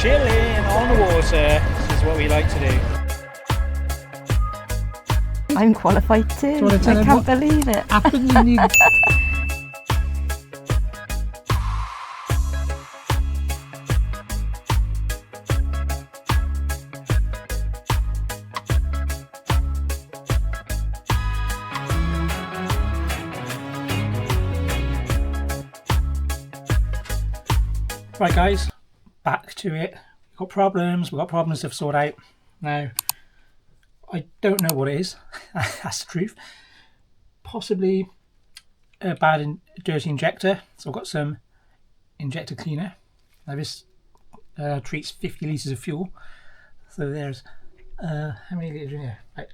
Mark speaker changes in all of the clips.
Speaker 1: chilling on the water. This is what we like to do.
Speaker 2: I'm qualified too. I can't believe it.
Speaker 1: Right guys, back to it. We've got problems to sort out. Now, I don't know what it is, that's the truth. Possibly a bad and dirty injector. So I've got some injector cleaner. Now this treats 50 litres of fuel. So there's, how many litres in here? Like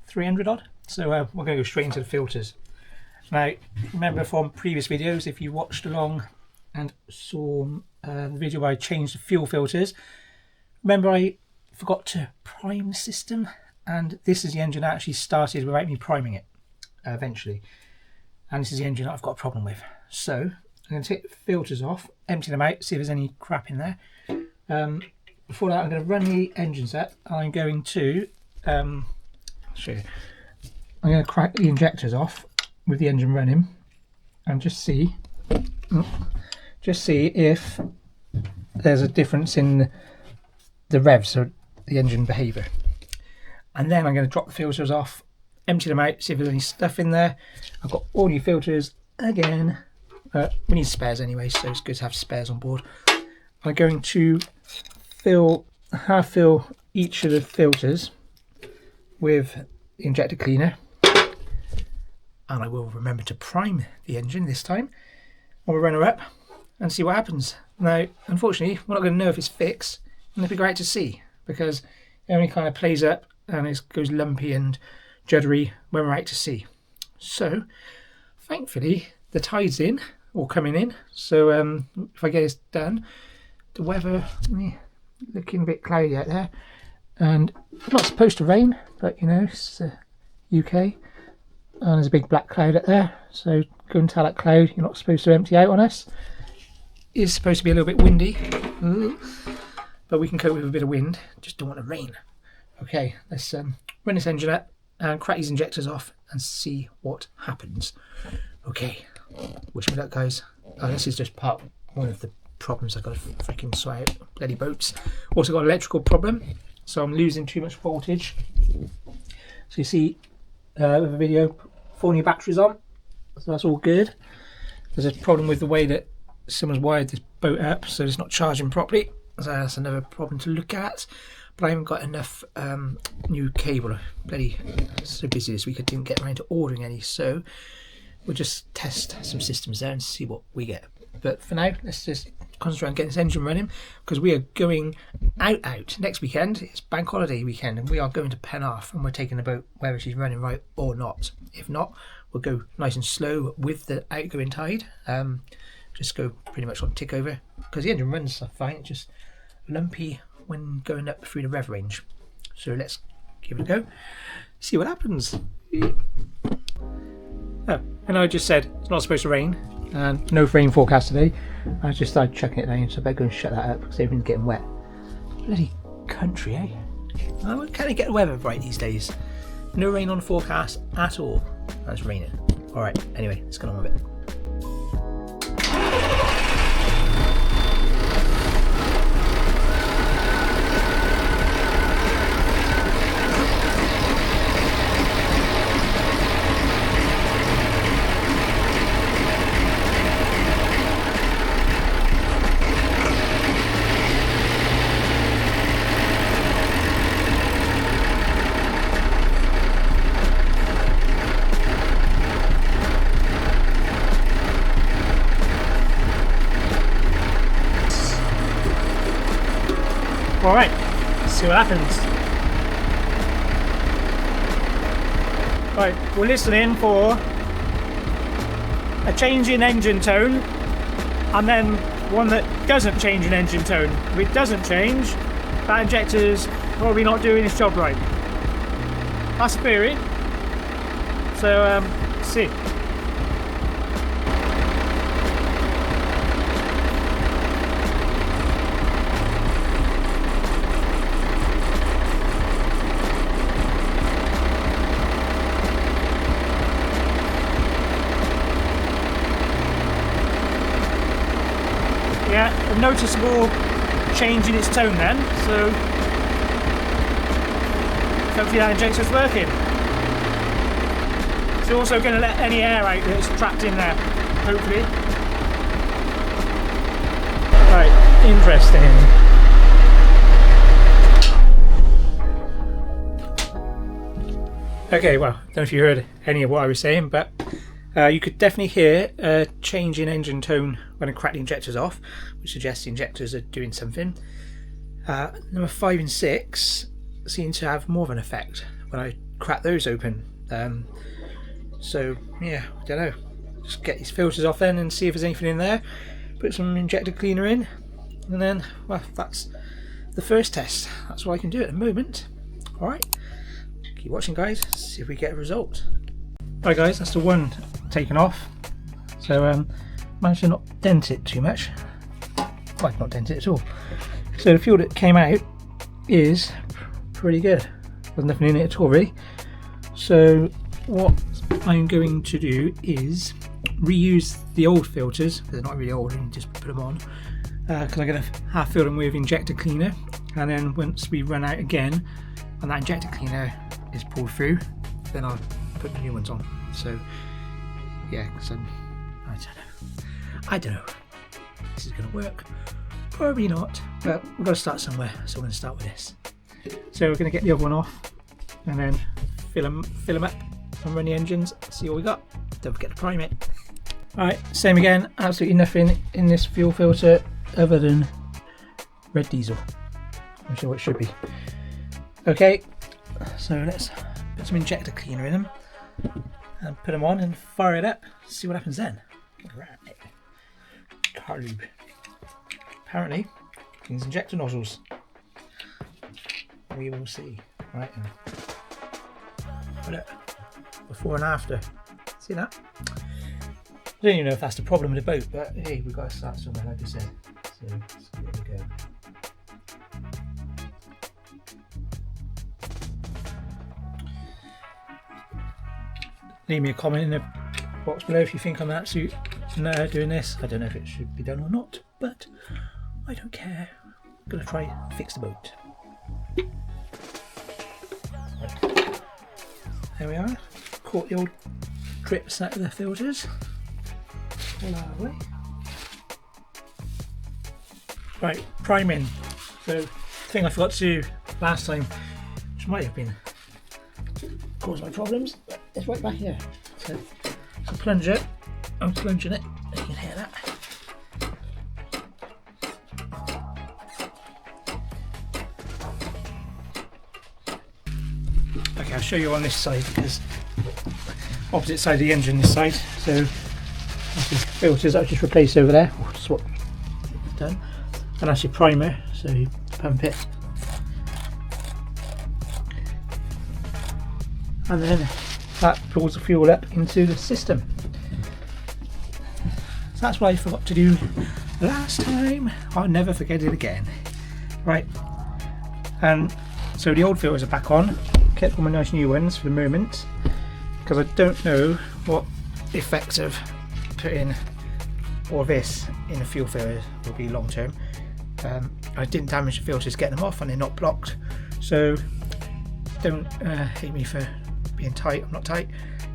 Speaker 1: 300 odd. So we're going to go straight into the filters. Now, remember from previous videos, if you watched along and saw the video where I changed the fuel filters, remember I forgot to prime the system, and this is the engine that actually started without me priming it eventually, and this is the engine that I've got a problem with. So I'm going to take the filters off, empty them out, see if there's any crap in there. Before that I'm going to run the engine set. I'm going to show you. I'm going to crack the injectors off with the engine running and just see if there's a difference in the revs, so the engine behaviour. And then I'm going to drop the filters off, empty them out, see if there's any stuff in there. I've got all new filters again. We need spares anyway, so it's good to have spares on board. I'm going to half fill each of the filters with the injector cleaner, and I will remember to prime the engine this time. I'll run her up and see what happens. Now, unfortunately, we're not going to know if it's fixed, and it'd be great to see, because it only kind of plays up and it goes lumpy and juddery when we're out to sea. So, thankfully, the tide's in, or coming in, so if I get this done, the weather looking a bit cloudy out there, and it's not supposed to rain, but you know, it's the UK, and there's a big black cloud up there, so go and tell that cloud you're not supposed to empty out on us. It's supposed to be a little bit windy, but we can cope with a bit of wind, just don't want to rain. Okay, let's run this engine up and crack these injectors off and see what happens. Okay, wish me luck guys. This is just one of the problems I've got to freaking sort out. Bloody boats. Also got an electrical problem, so I'm losing too much voltage. So you see with the video, 4 new batteries on, so that's all good. There's a problem with the way that someone's wired this boat up, so it's not charging properly, so that's another problem to look at. But I haven't got enough new cable. Bloody so busy this week I didn't get around to ordering any, so we'll just test some systems there and see what we get. But for now, let's just concentrate on getting this engine running, because we are going out next weekend. It's bank holiday weekend, and we are going to Penarth, and we're taking the boat whether she's running right or not. If not, we'll go nice and slow with the outgoing tide. Just go pretty much on tick over, because the engine runs fine. It's just lumpy when going up through the rev range. So let's give it a go, see what happens. Oh, and I just said it's not supposed to rain, and no rain forecast today. I just started chucking it down, so I better go and shut that up because everything's getting wet. Bloody country, eh? Oh, can't they get the weather right these days? No rain on forecast at all. That's raining. Alright, anyway, let's get on with it. Alright, let's see what happens. Right, we're listening for a change in engine tone, and then one that doesn't change in engine tone. If it doesn't change, that injector's probably not doing its job right. That's the theory. So, let's see. noticeable change in its tone then, so hopefully that injector's working. It's also going to let any air out that's trapped in there, hopefully. Right, interesting. Okay, well, I don't know if you heard any of what I was saying, but you could definitely hear a change in engine tone when I crack the injectors off, which suggests the injectors are doing something. Number 5 and 6 seem to have more of an effect when I crack those open. So yeah, I don't know. Just get these filters off then and see if there's anything in there. Put some injector cleaner in, and then, well, that's the first test. That's what I can do at the moment. Alright, keep watching guys, see if we get a result. Right guys, that's the one taken off. So managed to not dent it too much. Well, not dent it at all. So the fuel that came out is pretty good. There's nothing in it at all really. So what I'm going to do is reuse the old filters. They're not really old, and just put them on. Because I'm going to half fill them with injector cleaner, and then once we run out again and that injector cleaner is pulled through, then I'll put the new ones on. So yeah, because I don't know if this is going to work. Probably not, but we've got to start somewhere, so we're going to start with this. So we're going to get the other one off and then fill them up and run the engines, see what we got. Don't forget to prime it. Alright, same again, absolutely nothing in this fuel filter other than red diesel. I'm sure what it should be. Okay, so let's put some injector cleaner in them and put them on and fire it up, see what happens then. Right. Car lube. Apparently, these injector nozzles. We will see. Right now. Look, before and after. See that? I don't even know if that's the problem with the boat, but hey, we've got to start somewhere, like I said. So let's give it a go. Leave me a comment in the box below if you think I'm an absolute nerd doing this. I don't know if it should be done or not, but I don't care. I'm going to try and fix the boat. Right. There we are. Caught the old drips out of the filters. All our way. Right, priming. So, thing I forgot to do last time, which might have been caused my problems, but it's right back here. So, it's a plunger. I'm plunging it. You can hear that. Okay, I'll show you on this side because opposite side of the engine, this side. So that's the filters I've just replaced over there. That's what I've done. And that's your primer. So you pump it, and then that pulls the fuel up into the system. So that's what I forgot to do last time. I'll never forget it again. Right, and so the old filters are back on. Kept all my nice new ones for the moment because I don't know what the effects of putting all this in a fuel filter will be long term. I didn't damage the filters getting them off and they're not blocked, so don't hate me for being tight. I'm not tight,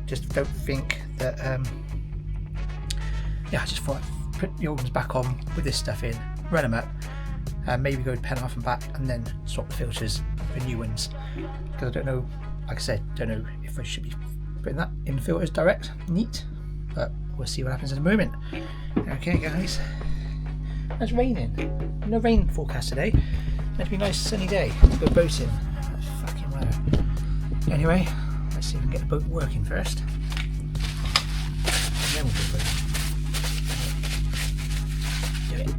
Speaker 1: just don't think that yeah, I just thought I'd put the old ones back on with this stuff in, run them up, maybe go to Penarth and back and then swap the filters for new ones, because I don't know, like I said, don't know if I should be putting that in the filters direct, neat, but we'll see what happens in a moment. Okay guys, it's raining, no rain forecast today, meant to be a nice sunny day to go boating. That's fucking weather. Anyway, let's see if we can get the boat working first, and then we'll go boating. Do it.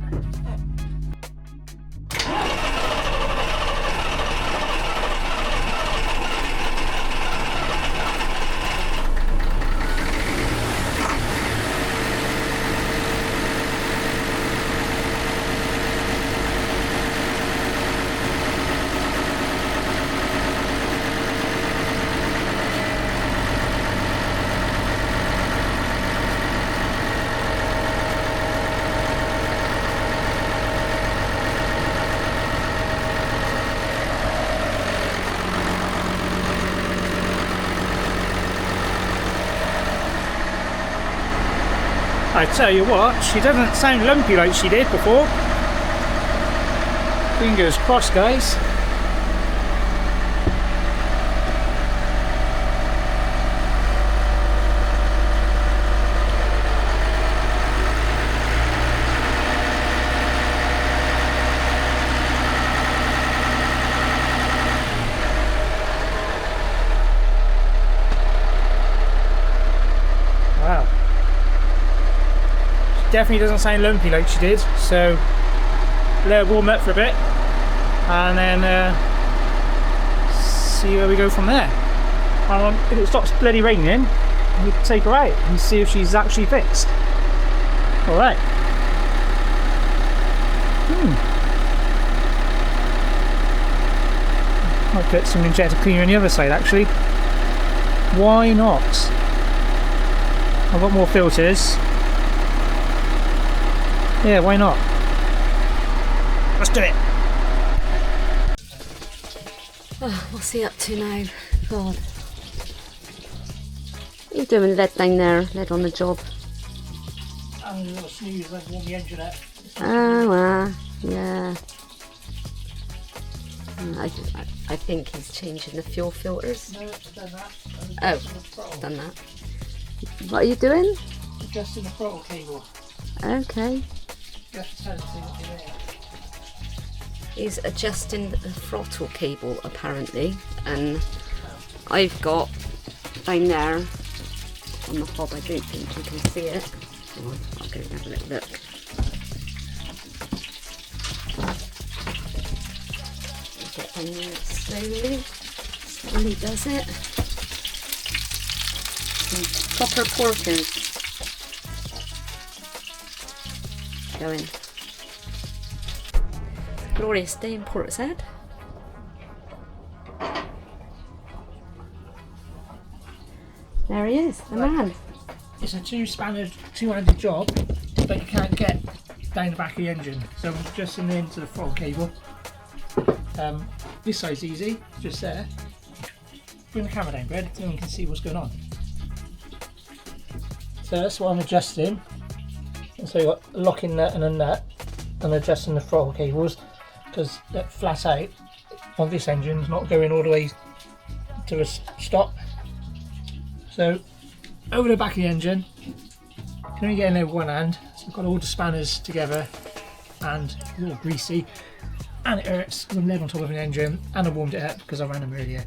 Speaker 1: I tell you what, she doesn't sound lumpy like she did before. Fingers crossed, guys. Wow. She definitely doesn't sound lumpy like she did, so let her warm up for a bit and then see where we go from there. If it stops bloody raining, we can take her out and see if she's actually fixed. Alright. Might put some injector cleaner on the other side actually. Why not? I've got more filters. Yeah, why not? Let's do it.
Speaker 2: Oh, what's he up to now? God. What are you doing, lead down there? Lead on the job.
Speaker 1: I'm a little snooze, I've warmed the engine up.
Speaker 2: Oh, yeah. I think he's changing the fuel filters.
Speaker 1: No, I've done that.
Speaker 2: Oh, done that. What are you doing?
Speaker 1: Adjusting the throttle cable.
Speaker 2: Okay.
Speaker 1: Just tell us what you're there.
Speaker 2: He's adjusting the throttle cable apparently, and I've got down there on the hob, I don't think you can see it. I'll go and have a little look. Get down there slowly does it. Some proper porkers going. Glorious day in Portishead. There he is, the man.
Speaker 1: It's a two-spanner, two-handed job, but you can't get down the back of the engine. So I'm adjusting into the throttle cable. This side's easy, just there. Bring the camera down, Brad, so you can see what's going on. So that's what I'm adjusting. And so you've got a locking nut and a nut. I'm adjusting the throttle cables because that flat out on this engine's not going all the way to a stop. So over the back of the engine, you can only get in there with one hand. So I've got all the spanners together and a little greasy, and it hurts because I'm lead on top of an engine and I warmed it up because I ran them earlier.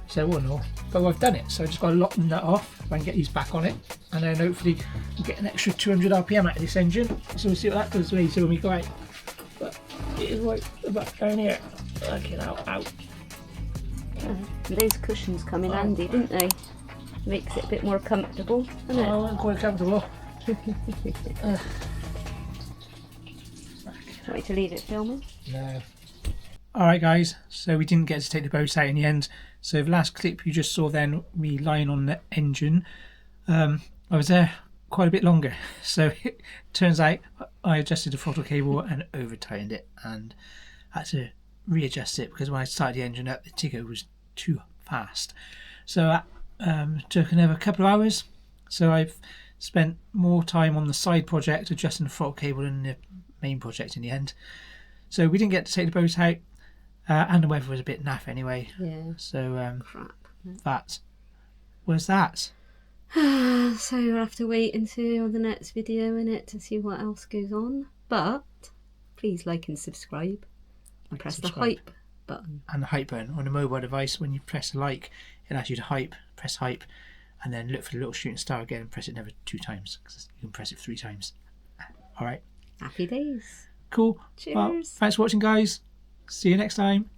Speaker 1: So all in all, but I've done it. So I just got to lock the nut off if I can get these back on it, and then hopefully we'll get an extra 200 RPM out of this engine. So we'll see what that does later when we go out. But it is right about down here. Okay, now out.
Speaker 2: Those cushions come in handy, didn't they? Makes it a bit more comfortable, doesn't it?
Speaker 1: Oh, I'm quite comfortable.
Speaker 2: Want me to leave it filming?
Speaker 1: No. Alright guys, so we didn't get to take the boat out in the end. So the last clip you just saw then, me lying on the engine, I was there quite a bit longer. So it turns out I adjusted the throttle cable and over tightened it and had to readjust it because when I started the engine up the ticker was too fast. So that took another couple of hours. So I've spent more time on the side project adjusting the throttle cable than the main project in the end. So we didn't get to take the boat out. And the weather was a bit naff anyway.
Speaker 2: Yeah.
Speaker 1: So
Speaker 2: Crap.
Speaker 1: that was that.
Speaker 2: So you'll have to wait until the next video to see what else goes on. But please like and subscribe and press the hype button.
Speaker 1: And the hype button on a mobile device, when you press like, it asks you to press hype, and then look for the little shooting star again and press it another 2 times because you can press it 3 times. Alright.
Speaker 2: Happy days.
Speaker 1: Cool.
Speaker 2: Cheers.
Speaker 1: Well, thanks for watching guys. See you next time.